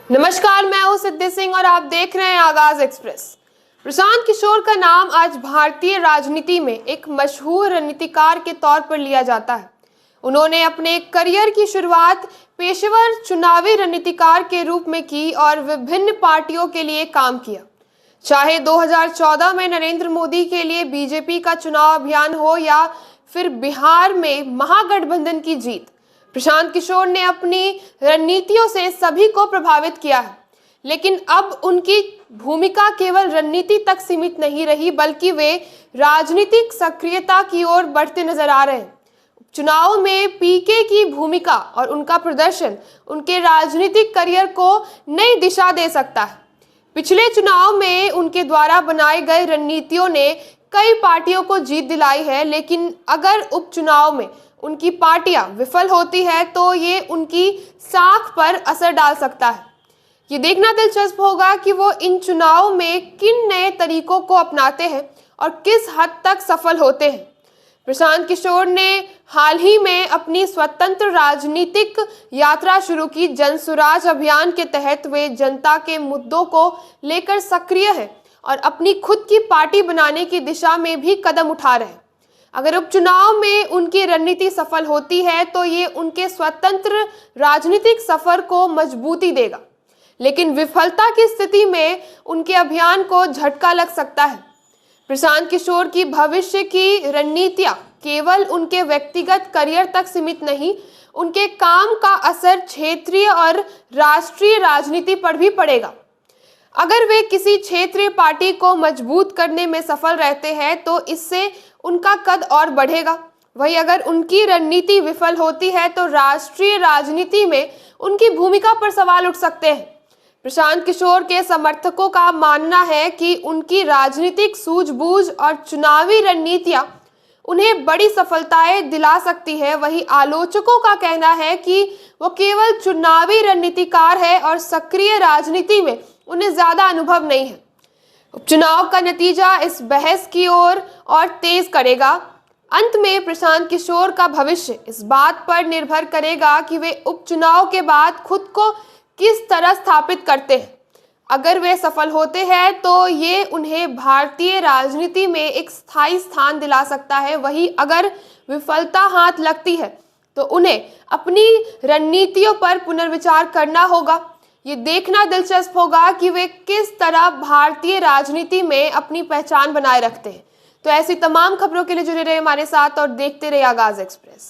नमस्कार, मैं हूं सिद्धि सिंह और आप देख रहे हैं आगाज एक्सप्रेस। प्रशांत किशोर का नाम आज भारतीय राजनीति में एक मशहूर रणनीतिकार के तौर पर लिया जाता है। उन्होंने अपने करियर की शुरुआत पेशेवर चुनावी रणनीतिकार के रूप में की और विभिन्न पार्टियों के लिए काम किया। चाहे 2014 में नरेंद्र मोदी के लिए बीजेपी का चुनाव अभियान हो या फिर बिहार में महागठबंधन की जीत, प्रशांत किशोर ने अपनी रणनीतियों से सभी को प्रभावित किया है। लेकिन अब उनकी भूमिका केवल रणनीति तक सीमित नहीं रही, बल्कि वे राजनीतिक सक्रियता की ओर बढ़ते नजर आ रहे हैं। चुनाव में पीके की भूमिका और उनका प्रदर्शन उनके राजनीतिक करियर को नई दिशा दे सकता है। पिछले चुनाव में उनके द्वारा बनाई गई रणनीतियों ने कई पार्टियों को जीत दिलाई है, लेकिन अगर उपचुनाव में उनकी पार्टियां विफल होती है तो ये उनकी साख पर असर डाल सकता है। ये देखना दिलचस्प होगा कि वो इन चुनाव में किन नए तरीकों को अपनाते हैं और किस हद तक सफल होते हैं। प्रशांत किशोर ने हाल ही में अपनी स्वतंत्र राजनीतिक यात्रा शुरू की। जनसुराज अभियान के तहत वे जनता के मुद्दों को लेकर सक्रिय हैं और अपनी खुद की पार्टी बनाने की दिशा में भी कदम उठा रहे हैं। अगर उपचुनाव में उनकी रणनीति सफल होती है तो ये उनके स्वतंत्र राजनीतिक सफर को मजबूती देगा, लेकिन विफलता की स्थिति में उनके अभियान को झटका लग सकता है। प्रशांत किशोर की भविष्य की रणनीतियां केवल उनके व्यक्तिगत करियर तक सीमित नहीं, उनके काम का असर क्षेत्रीय और राष्ट्रीय राजनीति पर भी पड़ेगा। अगर वे किसी क्षेत्रीय पार्टी को मजबूत करने में सफल रहते हैं तो इससे उनका कद और बढ़ेगा। वहीं अगर उनकी रणनीति विफल होती है तो राष्ट्रीय राजनीति में उनकी भूमिका पर सवाल उठ सकते हैं। प्रशांत किशोर के समर्थकों का मानना है कि उनकी राजनीतिक सूझबूझ और चुनावी रणनीतियां उन्हें बड़ी सफलताएं दिला सकती है। वहीं आलोचकों का कहना है कि वो केवल चुनावी रणनीतिकार है और सक्रिय राजनीति में उन्हें ज्यादा अनुभव नहीं है। उपचुनाव का नतीजा इस बहस की ओर और तेज करेगा। अंत में प्रशांत किशोर का भविष्य इस बात पर निर्भर करेगा कि वे उपचुनाव के बाद खुद को किस तरह स्थापित करते हैं। अगर वे सफल होते हैं तो ये उन्हें भारतीय राजनीति में एक स्थायी स्थान दिला सकता है। वहीं अगर विफलता हाथ लगती है तो उन्हें अपनी रणनीतियों पर पुनर्विचार करना होगा। ये देखना दिलचस्प होगा कि वे किस तरह भारतीय राजनीति में अपनी पहचान बनाए रखते हैं। तो ऐसी तमाम खबरों के लिए जुड़े रहे हमारे साथ और देखते रहे आगाज एक्सप्रेस।